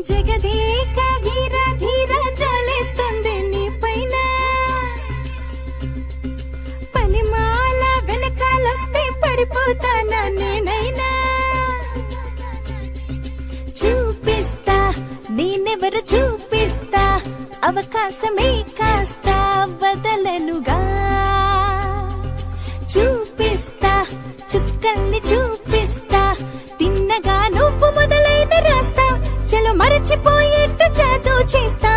జగదేక వీర ధీర జాలేస్తుంది నీ పైన పనిమాల వెనకాలొస్తే పడిపోతానా నేనైనా చూపిస్తా నేనెవరు చూపిస్తా అవకాశమే కాస్త వదలనుగా చూపిస్తా చుక్కల్ని చూపిస్తా తిన్నగా నువ్వు మొదలైన రాస్తా చలో మరచిపోయేట్టు జాదు చేస్తా